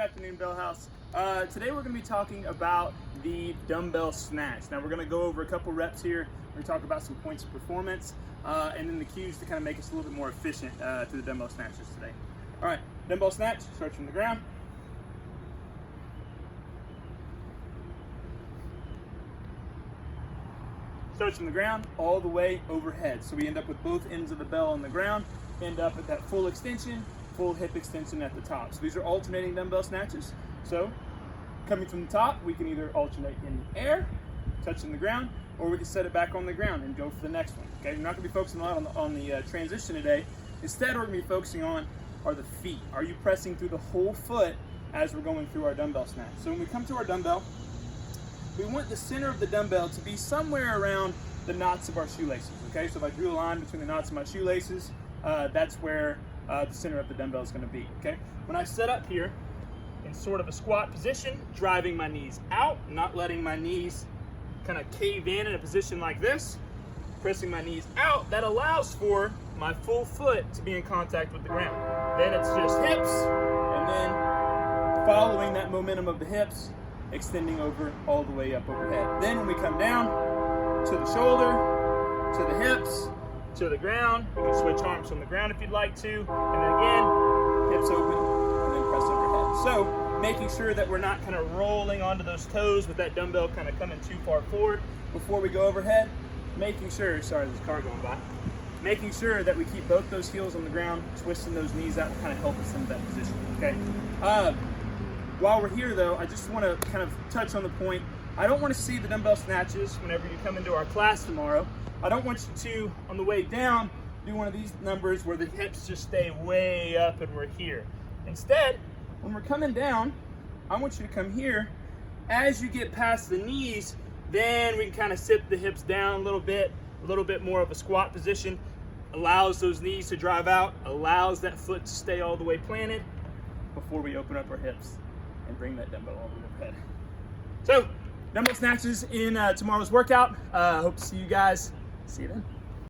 afternoon, Bell House. Today we're going to be talking about the dumbbell snatch. Now we're going to go over a couple reps here. We're going to talk about some points of performance and then the cues to kind of make us a little bit more efficient to the dumbbell snatches today. All right, dumbbell snatch, start from the ground. Starts from the ground all the way overhead. So we end up with both ends of the bell on the ground, end up at that full extension, full hip extension at the top. So these are alternating dumbbell snatches. So coming from the top, we can either alternate in the air, touching the ground, or we can set it back on the ground and go for the next one. Okay, we're not going to be focusing a lot on the transition today. Instead, we're going to be focusing on are the feet. Are you pressing through the whole foot as we're going through our dumbbell snatch? So when we come to our dumbbell, we want the center of the dumbbell to be somewhere around the knots of our shoelaces. Okay, so if I drew a line between the knots of my shoelaces, that's where the center of the dumbbell is going to be. Okay, when I set up here in sort of a squat position, driving my knees out, not letting my knees kind of cave in a position like this, pressing my knees out, that allows for my full foot to be in contact with the ground. Then it's just hips, and then following that momentum of the hips, extending over all the way up overhead. Then when we come down to the shoulder, to the hips, to the ground, you can switch arms from the ground if you'd like to, and then again, hips open, and then press overhead. So making sure that we're not kind of rolling onto those toes with that dumbbell kind of coming too far forward before we go overhead. Making sure, sorry, there's a car going by. Making sure that we keep both those heels on the ground, twisting those knees out will kind of help us into that position, okay? While we're here though, I just want to kind of touch on the point. I don't want to see the dumbbell snatches whenever you come into our class tomorrow. I don't want you to, on the way down, do one of these numbers where the hips just stay way up and we're here. Instead, when we're coming down, I want you to come here. As you get past the knees, then we can kind of sit the hips down a little bit more of a squat position. Allows those knees to drive out, allows that foot to stay all the way planted before we open up our hips and bring that dumbbell all the way overhead. So, dumbbell snatches in tomorrow's workout. Hope to see you guys. See you then.